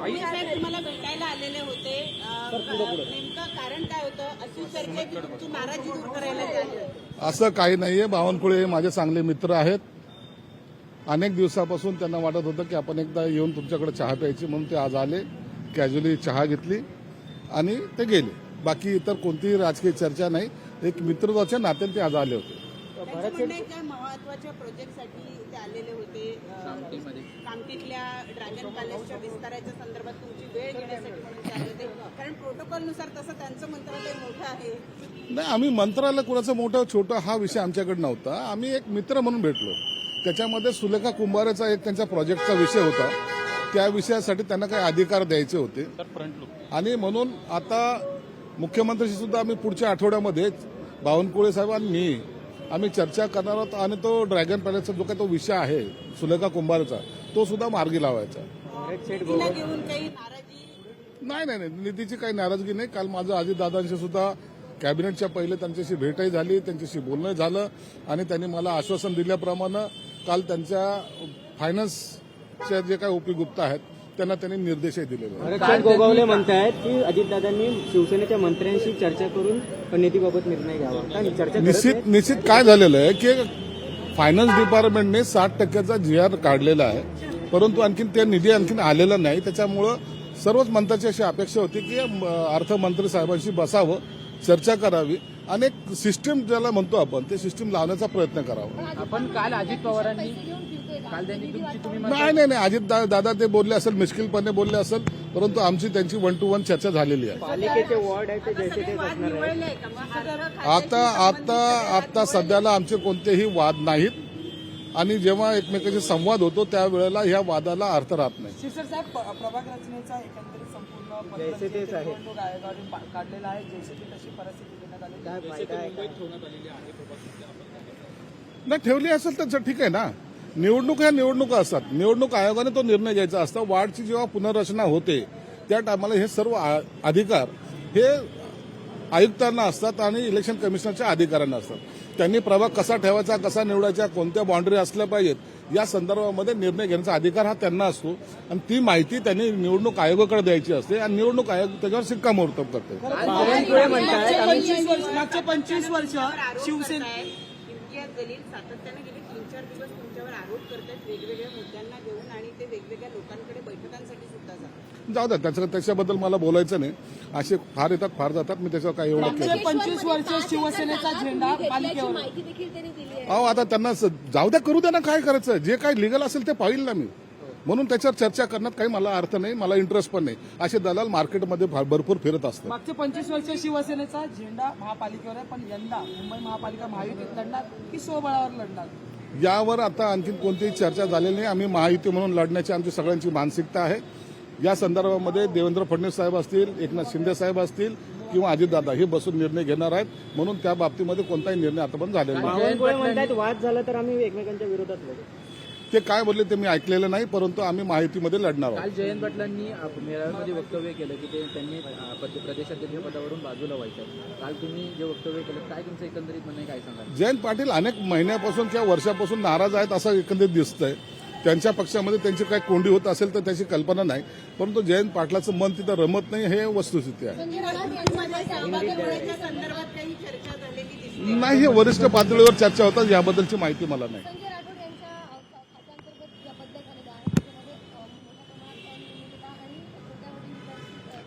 साहेब तुम्हाला भेटायला आलेले होते, नेमकं कारण काय होतं? अशी चर्चा की तुमची नाराजी दूर करायला ते आले होते. असं काही नाहीये. बावनकुळे हे माझे चांगले मित्र आहेत. अनेक दिवसापासून त्यांना वाटत होतं की आपण एकदा येऊन तुमच्याकडे चहा प्यायची, म्हणून ते आज आले. कॅज्युअली चहा घेतली आणि ते गेले. बाकी इतर कोणतीही राजकीय चर्चा नाही. एक मित्रत्वाच्या नात्याने ते आज आले होते. त्यांचं म्हणणं आहे काय महत्वाच्या प्रोजेक्टसाठी ते आलेले होते. कामठीतल्या ड्रॅगन पॅलेसच्या विस्ताराच्या संदर्भात तुमची वेळ घेण्यासाठी म्हणून ते आले होते. कारण प्रोटोकॉलनुसार तसं त्यांचं मंत्रालय मोठं आहे. नाही, आम्ही मंत्रालय कुणाचं मोठं छोटं हा विषय आमच्याकडे नव्हता. आम्ही एक मित्र म्हणून भेटलो. त्याच्यामध्ये सुलेखा कुंभारेचा एक त्यांच्या प्रोजेक्टचा विषय होता. त्या विषयासाठी त्यांना काही अधिकार द्यायचे होते आणि म्हणून आता मुख्यमंत्र्यांशी सुद्धा आम्ही पुढच्या आठवड्यामध्ये बावनकुळे साहेब आणि आम्ही चर्चा करणार आहोत आणि तो ड्रॅगन पॅलेसचा जो काही तो विषय आहे सुलेखा कुंभारेचा, तो सुद्धा मार्गी लावायचा. तिला घेऊन काही नाराजी? नाही, निधीची काही नाराजगी नाही. काल माझं अजितदादांशी सुद्धा कॅबिनेटच्या पहिले त्यांच्याशी भेटही झाली, त्यांच्याशी बोलणं झालं आणि त्यांनी मला आश्वासन दिल्याप्रमाणे काल त्यांच्या फायनान्सच्या जे काही ओपी गुप्ता आहेत त्यांना त्यांनी निर्देशही दिलेले. काल गोगावले म्हणतायत की अजितदादांनी शिवसेनेच्या मंत्र्यांशी चर्चा करून निधीबाबत निर्णय घ्यावा. चर्चा निश्चित काय झालेलं आहे की फायनान्स डिपार्टमेंटने 60% GR काढलेला आहे, परंतु आणखीन ते निधी आणखीन आलेला नाही. त्याच्यामुळं सर्वच मंत्र्यांची अशी अपेक्षा होती की अर्थमंत्री साहेबांशी बसावं, चर्चा करावी आणि एक सिस्टीम ज्याला म्हणतो आपण ते सिस्टीम लावण्याचा प्रयत्न करावा. आपण काल अजित पवारांनी काल त्यांनी तुम्ही नाही, अजित दादा ते बोलले असेल, मिश्किलपणे बोलले असेल, परंतु आमची त्यांची 1 to 1 चर्चा झालेली आहे. पालिकेचे वॉर्ड आहे ते जैसे तेच असणार आहे. आता सध्याला आमचे कोणतेही वाद नाहीत आणि जेव्हा एकमेकांशी संवाद होतो त्यावेळेला ह्या वादाला अर्थ राहत नाही. शिवसाहेब प्रभाग रचनेचा एकंदरीत संपूर्ण जैसे तेच आहे. निवडणूक आयोगाने काढलेला आहे. जैसे ती तशी परिस्थिती देण्यात आली. काय फायदा आहे का? नाही, ठेवली असेल तर ठीक आहे ना. निवडणूक ह्या निवडणुका असतात. निवडणूक आयोगाने तो निर्णय घ्यायचा असता. वार्डची जेव्हा पुनर्रचना होते त्या टायमाला हे सर्व अधिकार हे आयुक्तांना असतात आणि इलेक्शन कमिशनरच्या अधिकाऱ्यांना असतात. त्यांनी प्रभाग कसा ठेवायचा, कसा निवडायचा, कोणत्या बाउंड्री असल्या पाहिजेत या संदर्भामध्ये निर्णय घेण्याचा अधिकार हा त्यांना असतो आणि ती माहिती त्यांनी निवडणूक आयोगाकडे द्यायची असते आणि निवडणूक आयोग त्याच्यावर शिक्कामोर्तब करते. मागचे 25 वर्ष शिवसेना इम्तियाज जलील सातत्याने गेले 3-4 दिवस तुमच्यावर आरोप करतात वेगवेगळ्या मुद्द्यांना घेऊन आणि ते वेगवेगळ्या लोकांकडे बैठकांसाठी सुद्धा जातात. जाऊ द्या, त्याच्याबद्दल मला बोलायचं नाही. असे फार येतात फार जातात. मी त्याच्यावर काही एवढं केलं. 25 वर्ष शिवसेनेचा झेंडा पालिकेवर. अहो, आता त्यांना जाऊ द्या, करू द्या ना. काय करायचं, जे काही लिगल असेल ते पाहिल ना मी. म्हणून त्याच्यावर चर्चा करण्यात काही मला अर्थ नाही, मला इंटरेस्ट पण नाही. असे दलाल मार्केटमध्ये भरपूर फिरत असतात. मागचे 25 वर्ष शिवसेनेचा झेंडा महापालिकेवर आहे, पण यंदा मुंबई महापालिका महायुतीत लढणार की स्वबळावर लढणार यावर आता आणखी कोणतीही चर्चा झालेली नाही. आम्ही महायुती म्हणून लढण्याची आमची सगळ्यांची मानसिकता आहे. या संदर्भामध्ये देवेंद्र फडणवीस साहेब असतील, एकनाथ शिंदे साहेब असतील किंवा अजितदादा हे बसून निर्णय घेणार आहेत. म्हणून त्या बाबतीमध्ये कोणताही निर्णय आतापर्यंत झालेला नाही. बावनकुळे म्हणतायत वाद झाला तर आम्ही एकमेकांच्या विरोधात लढू. ते काय बोलले ते मी ऐकलेलं नाही, परंतु आम्ही महायुतीमध्ये लढणार आहोत. काल जयंत पाटलांनी मेळाव्यामध्ये वक्तव्य केलं की ते त्यांनी प्रदेशाध्यक्ष पदावरून बाजूला व्हायचं. काल तुम्ही जे वक्तव्य केलं काय तुमचं एकंदरीत म्हणणं काय सांगाल? जयंत पाटील अनेक महिन्यापासून किंवा वर्षापासून नाराज आहेत असं एकंदरीत दिसतंय. त्यांच्या पक्षामध्ये त्यांची काही कोंडी होत असेल तर त्याची कल्पना नाही, परंतु जयंत पाटलाचं मन तिथं रमत नाही हे वस्तुस्थिती आहे. नाही, हे वरिष्ठ पातळीवर चर्चा होतात, याबद्दलची माहिती मला नाही.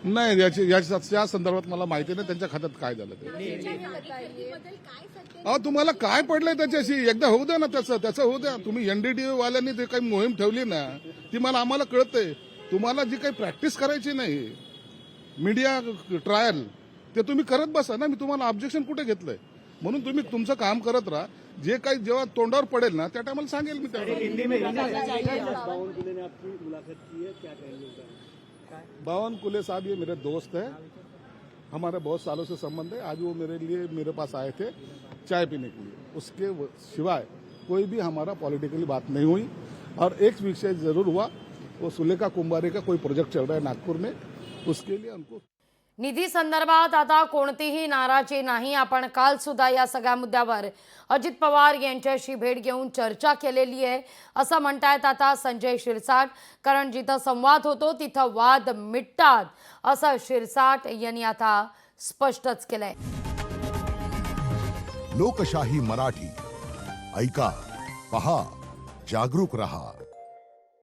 नाही, या संदर्भात मला माहिती नाही त्यांच्या खात्यात काय झालं ते. अहो, तुम्हाला काय पडलंय त्याच्याशी एकदा होऊ द्या ना. त्याचं होऊ द्या. तुम्ही एनडीटीव्ही वाल्यांनी जे काही मोहीम ठेवली ना ती मला आम्हाला कळतंय. तुम्हाला जी काही प्रॅक्टिस करायची नाही मीडिया ट्रायल ते तुम्ही करत बसा ना. मी तुम्हाला ऑब्जेक्शन कुठे घेतलंय? म्हणून तुम्ही तुमचं काम करत राहा. जे काही जेव्हा तोंडावर पडेल ना त्या टायमाला सांगेल मी. बावनकुळे साहब ये मेरे दोस्त है, हमारा बहुत सालों से संबंध है. आज वो मेरे पास आए थे चाय पीने के लिए. उसके सिवाय कोई भी हमारा पॉलिटिकली बात नहीं हुई. और एक विषय जरूर हुआ, वो सुलेखा कुंभारे का कोई प्रोजेक्ट चल रहा है नागपुर में, उसके लिए उनको निधी संदर्भात आता कोणतीही नाराजी नाही. आपण काल सुद्धा या सगळ्या मुद्द्यावर अजित पवार यांच्याशी भेट घेऊन चर्चा केलेली आहे असं म्हणतायत आता संजय शिरसाट. कारण जिथं संवाद होतो तिथं वाद मिटतात असं शिरसाट यांनी आता स्पष्टच केलंय. लोकशाही मराठी ऐका, पहा, जागरूक रहा.